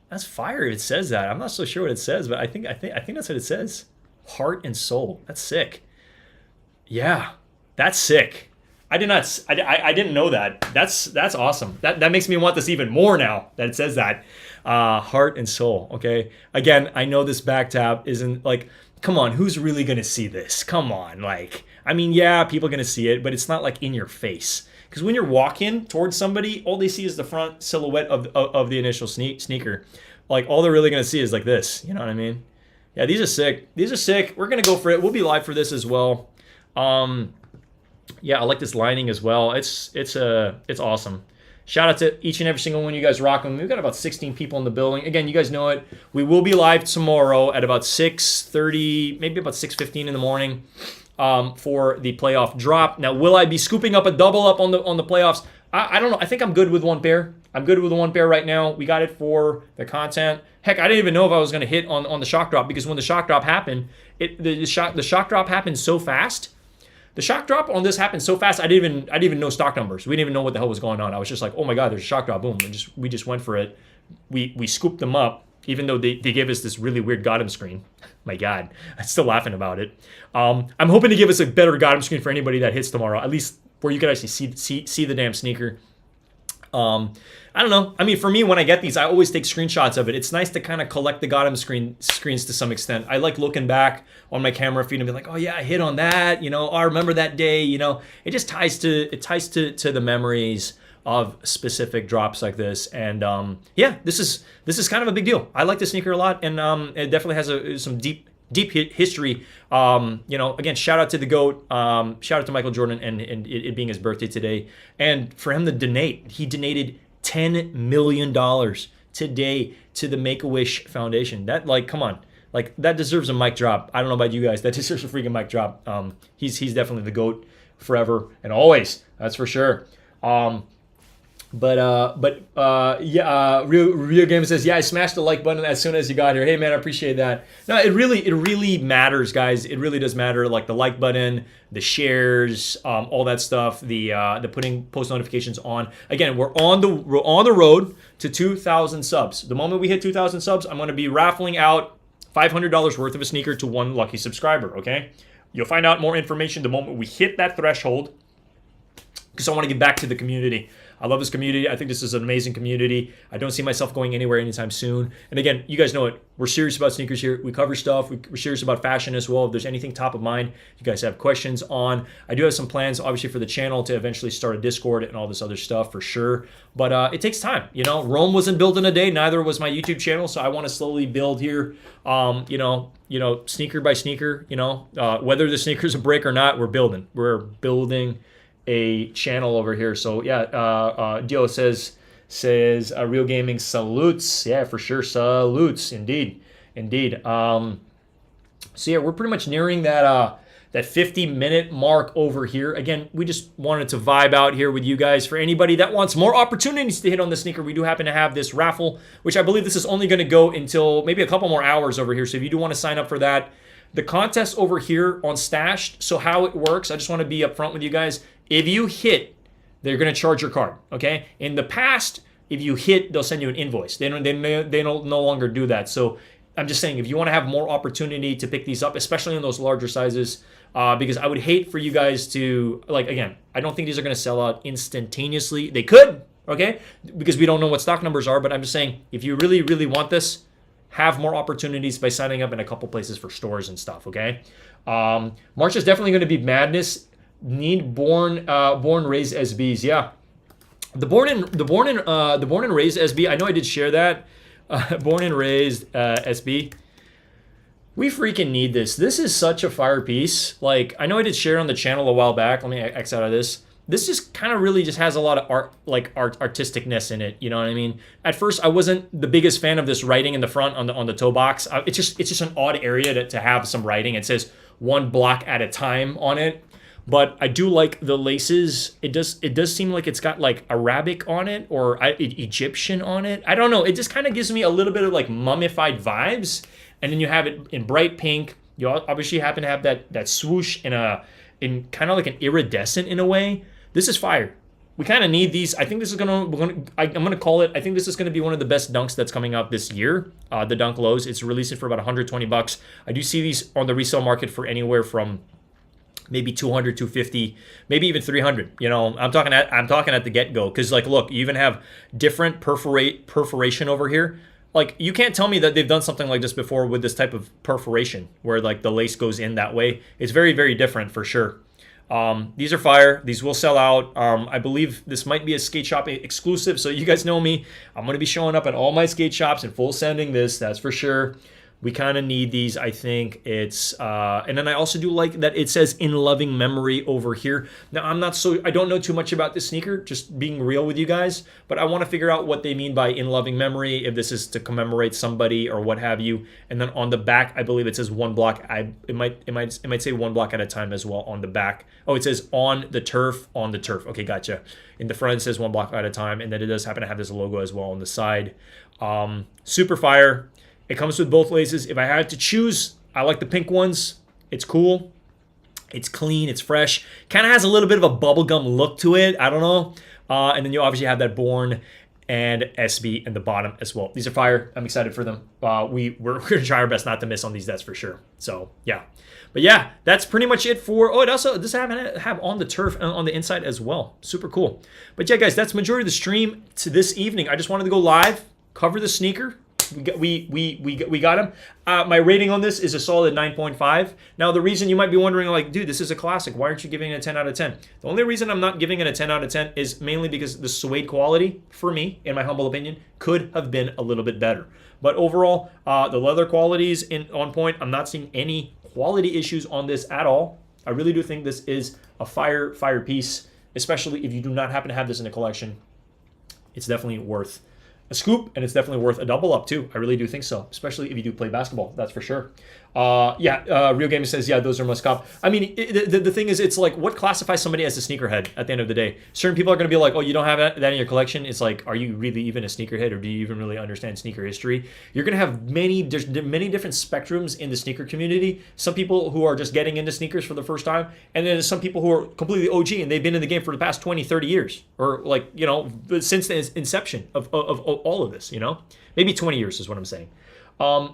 That's fire. It says that. I'm not so sure what it says, but I think that's what it says. Heart and soul. That's sick. Yeah, that's sick. I didn't know that. That's awesome. That makes me want this even more now that it says that. Heart and soul. Okay. Again, I know this back tab isn't like. Come on, who's really gonna see this? Come on, like. I mean, yeah, people are gonna see it, but it's not like in your face. Because when you're walking towards somebody, all they see is the front silhouette of the initial sneaker. Like, all they're really going to see is like this. You know what I mean? Yeah, these are sick. These are sick. We're going to go for it. We'll be live for this as well. Yeah, I like this lining as well. It's awesome. Shout out to each and every single one of you guys rocking. We've got about 16 people in the building. Again, you guys know it. We will be live tomorrow at about 6:30, maybe about 6:15 in the morning. For the playoff drop. Now, will I be scooping up a double up on the playoffs? I don't know. I think I'm good with one pair. I'm good with the one pair right now. We got it for the content. Heck, I didn't even know if I was going to hit on the shock drop, because when the shock drop happened, the shock drop happened so fast. The shock drop on this happened so fast. I didn't even know stock numbers. We didn't even know what the hell was going on. I was just like, oh my god, there's a shock drop. Boom. We just went for it. We scooped them up. Even though they gave us this really weird Gotham screen. My God, I'm still laughing about it. I'm hoping to give us a better Gotham screen for anybody that hits tomorrow, at least where you can actually see the damn sneaker. I don't know. I mean, for me, when I get these, I always take screenshots of it. It's nice to kind of collect the Gotham screens to some extent. I like looking back on my camera feed and be like, oh yeah, I hit on that. I remember that day. It just ties to the memories of specific drops like this. And yeah, this is kind of a big deal. I like this sneaker a lot, and it definitely has some deep history. Again, shout out to the GOAT, shout out to Michael Jordan, and it being his birthday today. And for him to donate, he donated $10 million today to the Make-A-Wish Foundation. That, like, come on. Like, that deserves a mic drop. I don't know about you guys. That deserves a freaking mic drop. He's definitely the GOAT forever and always. That's for sure. Real Gamer says, yeah, I smashed the like button as soon as you got here. Hey man, I appreciate that. No, it really matters, guys. It really does matter. Like the like button, the shares, all that stuff, the putting post notifications on. Again, we're on the road to 2,000 subs. The moment we hit 2,000 subs, I'm going to be raffling out $500 worth of a sneaker to one lucky subscriber. Okay, you'll find out more information the moment we hit that threshold, because I want to give back to the community. I love this community. I think this is an amazing community. I don't see myself going anywhere anytime soon. And again, you guys know it. We're serious about sneakers here. We cover stuff. We're serious about fashion as well. If there's anything top of mind you guys have questions on, I do have some plans, obviously, for the channel to eventually start a Discord and all this other stuff for sure. But it takes time. Rome wasn't built in a day. Neither was my YouTube channel. So I want to slowly build here. Sneaker by sneaker. Whether the sneaker's a break or not, we're building. We're building a channel over here. So yeah, Dio says Real Gaming salutes. Yeah, for sure, salutes indeed. So yeah, we're pretty much nearing that 50-minute mark over here. Again, we just wanted to vibe out here with you guys. For anybody that wants more opportunities to hit on the sneaker, we do happen to have this raffle, which I believe this is only going to go until maybe a couple more hours over here. So if you do want to sign up for that, The contest over here on Stashed, so how it works, I just want to be upfront with you guys. If you hit, they're going to charge your card, okay? In the past, if you hit, they'll send you an invoice. They don't no longer do that. So I'm just saying, if you want to have more opportunity to pick these up, especially in those larger sizes, because I would hate for you guys to, like, again, I don't think these are going to sell out instantaneously. They could, okay? Because we don't know what stock numbers are, but I'm just saying, if you really, really want this, have more opportunities by signing up in a couple places for stores and stuff, okay? March is definitely going to be madness. Need born raised SBs, yeah. The born and raised SB. I know I did share that. Born and raised SB. We freaking need this. This is such a fire piece. Like, I know I did share on the channel a while back. Let me X out of this. This just kind of really just has a lot of artisticness in it. You know what I mean? At first, I wasn't the biggest fan of this writing in the front on the toe box. It's just an odd area to have some writing. It says 1 block at a time on it. But I do like the laces. It does seem like it's got like Arabic on it or Egyptian on it. I don't know. It just kind of gives me a little bit of like mummified vibes. And then you have it in bright pink. You obviously happen to have that swoosh in kind of like an iridescent in a way. This is fire. We kind of need these. I think this is I'm gonna call it. I think this is gonna be one of the best dunks that's coming out this year. The Dunk Lows. It's releasing for about $120. I do see these on the resale market for anywhere from maybe 200, 250, maybe even 300. You know, I'm talking at the get-go, because like, look, you even have different perforation over here. Like, you can't tell me that they've done something like this before with this type of perforation where like the lace goes in that way. It's very, very different for sure. These are fire. These will sell out. I believe this might be a skate shop exclusive, so you guys know me. I'm going to be showing up at all my skate shops and full sending this, that's for sure. We kind of need these, I think. It's and then I also do like that it says in loving memory over here. Now, I don't know too much about this sneaker, just being real with you guys, but I want to figure out what they mean by in loving memory, if this is to commemorate somebody or what have you. And then on the back, I believe it says 1 block. It might say 1 block at a time as well on the back. Oh, it says on the turf. Okay, gotcha. In the front, it says 1 block at a time, and then it does happen to have this logo as well on the side. Super fire. It comes with both laces. If I had to choose, I like the pink ones. It's cool. It's clean. It's fresh. Kind of has a little bit of a bubblegum look to it. I don't know. And then you obviously have that Born and SB in the bottom as well. These are fire. I'm excited for them. We're going to try our best not to miss on these, that's for sure. So, yeah. But yeah, that's pretty much it for... Oh, it also does have on the turf and on the inside as well. Super cool. But yeah, guys, that's majority of the stream to this evening. I just wanted to go live, cover the sneaker. We got him. My rating on this is a solid 9.5. Now, the reason you might be wondering, like, dude, this is a classic. Why aren't you giving it a 10 out of 10? The only reason I'm not giving it a 10 out of 10 is mainly because the suede quality, for me, in my humble opinion, could have been a little bit better. But overall, the leather quality is on point. I'm not seeing any quality issues on this at all. I really do think this is a fire piece, especially if you do not happen to have this in a collection. It's definitely worth a scoop, and it's definitely worth a double up too. I really do think so, especially if you do play basketball, that's for sure. Real Gamer says, yeah, those are must cop. I mean, the thing is, it's like, what classifies somebody as a sneakerhead at the end of the day? Certain people are going to be like, oh, you don't have that in your collection. It's like, are you really even a sneakerhead, or do you even really understand sneaker history? You're going to have many different spectrums in the sneaker community. Some people who are just getting into sneakers for the first time, and then some people who are completely OG and they've been in the game for the past 20, 30 years, or like, you know, since the inception of all of this, you know, maybe 20 years is what I'm saying.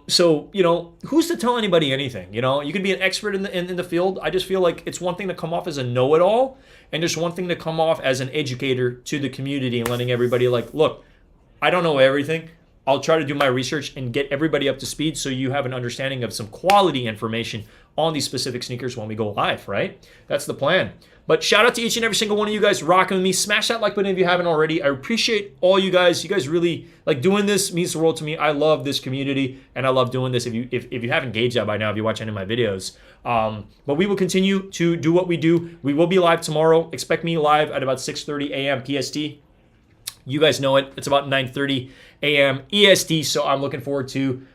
So, you know, who's to tell anybody anything? You know, you could be an expert in the field. I just feel like it's one thing to come off as a know-it-all, and just one thing to come off as an educator to the community and letting everybody like, look, I don't know everything. I'll try to do my research and get everybody up to speed so you have an understanding of some quality information on these specific sneakers when we go live, right? That's the plan. But shout out to each and every single one of you guys rocking with me. Smash that like button if you haven't already. I appreciate all you guys. You guys really, like, doing this means the world to me. I love this community, and I love doing this. If you haven't gauged that by now, if you watch any of my videos. But we will continue to do what we do. We will be live tomorrow. Expect me live at about 6:30 a.m. PST. You guys know it. It's about 9:30 a.m. EST, so I'm looking forward to,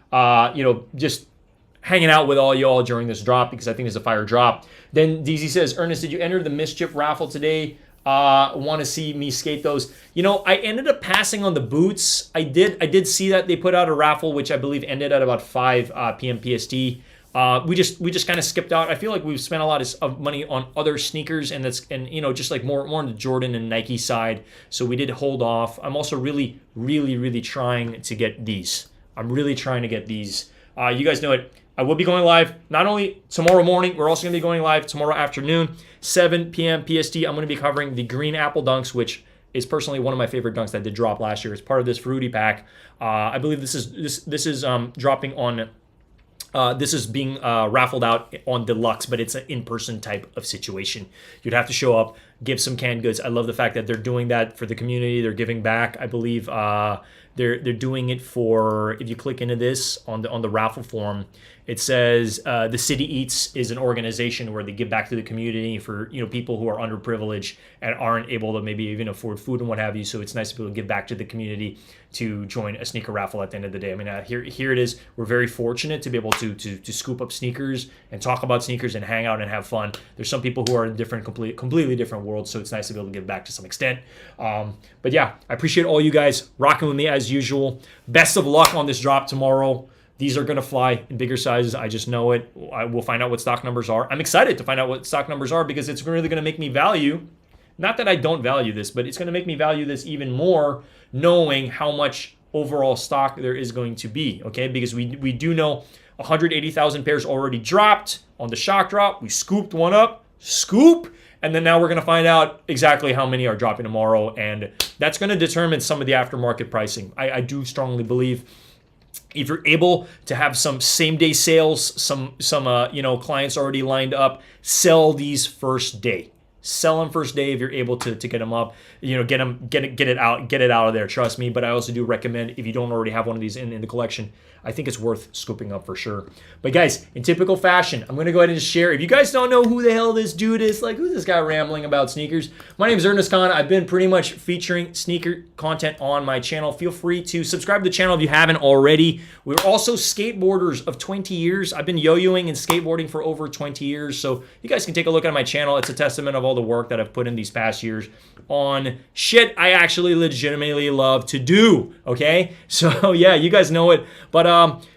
just hanging out with all y'all during this drop, because I think it's a fire drop. Then DZ says, Ernest, did you enter the Mischief raffle today? Want to see me skate those? You know, I ended up passing on the boots. I did see that they put out a raffle, which I believe ended at about 5 p.m. PST. We just kind of skipped out. I feel like we've spent a lot of money on other sneakers, and just like more on the Jordan and Nike side. So we did hold off. I'm also really trying to get these. I'm really trying to get these. You guys know it. I will be going live not only tomorrow morning. We're also going to be going live tomorrow afternoon, 7 p.m. PST. I'm going to be covering the Green Apple Dunks, which is personally one of my favorite dunks that did drop last year. It's part of this Fruity pack. I believe this is dropping on. This is being raffled out on Deluxe, but it's an in-person type of situation. You'd have to show up, give some canned goods. I love the fact that they're doing that for the community. They're giving back. I believe they're doing it for. If you click into this on the raffle form, it says the City Eats is an organization where they give back to the community for people who are underprivileged and aren't able to maybe even afford food and what have you. So it's nice to be able to give back to the community to join a sneaker raffle at the end of the day. I mean, here it is. We're very fortunate to be able to scoop up sneakers and talk about sneakers and hang out and have fun. There's some people who are in completely different worlds, so it's nice to be able to give back to some extent. But yeah, I appreciate all you guys rocking with me as usual. Best of luck on this drop tomorrow. These are going to fly in bigger sizes. I just know it. I will find out what stock numbers are. I'm excited to find out what stock numbers are because it's really going to make me value. Not that I don't value this, but it's going to make me value this even more knowing how much overall stock there is going to be, okay? Because we do know 180,000 pairs already dropped on the shock drop. We scooped one up, and then now we're going to find out exactly how many are dropping tomorrow, and that's going to determine some of the aftermarket pricing. I do strongly believe if you're able to have some same-day sales, some clients already lined up, sell these first day. Sell them first day if you're able to get them up. Get it out of there. Trust me. But I also do recommend if you don't already have one of these in the collection, I think it's worth scooping up for sure. But guys, in typical fashion, I'm gonna go ahead and just share. If you guys don't know who the hell this dude is, like who's this guy rambling about sneakers? My name is Ernest Khan. I've been pretty much featuring sneaker content on my channel. Feel free to subscribe to the channel if you haven't already. We're also skateboarders of 20 years. I've been yo-yoing and skateboarding for over 20 years. So you guys can take a look at my channel. It's a testament of all the work that I've put in these past years on shit I actually legitimately love to do. Okay? So yeah, you guys know it. But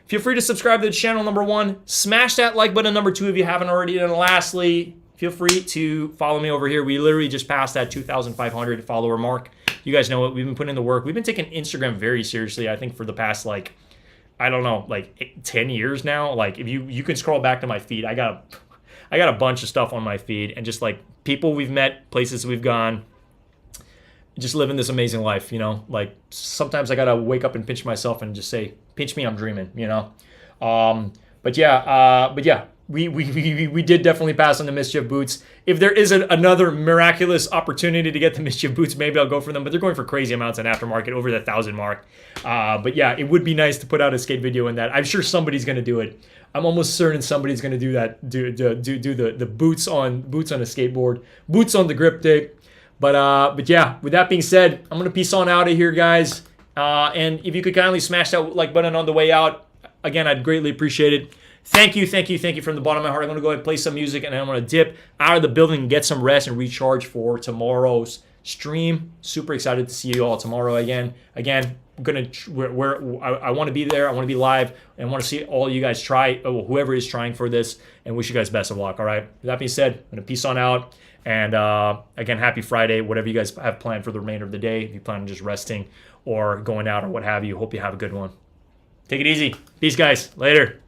feel free to subscribe to the channel, number one. Smash that like button, number two, if you haven't already. And lastly, feel free to follow me over here. We literally just passed that 2,500 follower mark. You guys know it. We've been putting in the work. We've been taking Instagram very seriously, I think, for the past, 10 years now. Like, if you can scroll back to my feed, I got a bunch of stuff on my feed. And just, people we've met, places we've gone, just living this amazing life, sometimes I gotta wake up and pinch myself and just say, pinch me, I'm dreaming, But yeah, we did definitely pass on the Mischief boots. If there is another miraculous opportunity to get the Mischief boots, maybe I'll go for them, but they're going for crazy amounts in aftermarket, over the 1,000 mark. But yeah, it would be nice to put out a skate video in that. I'm sure somebody's gonna do it. I'm almost certain somebody's gonna do that, do the boots on a skateboard, boots on the grip tape. But yeah, with that being said, I'm going to peace on out of here, guys. And if you could kindly smash that like button on the way out, again, I'd greatly appreciate it. Thank you from the bottom of my heart. I'm going to go ahead and play some music, and I'm going to dip out of the building and get some rest and recharge for tomorrow's stream. Super excited to see you all tomorrow again. Again, I want to be there. I want to be live, and I want to see all you guys try, whoever is trying for this, and wish you guys best of luck. All right. With that being said, I'm going to peace on out. And again, happy Friday, whatever you guys have planned for the remainder of the day. If you plan on just resting or going out or what have you, hope you have a good one. Take it easy. Peace, guys. Later.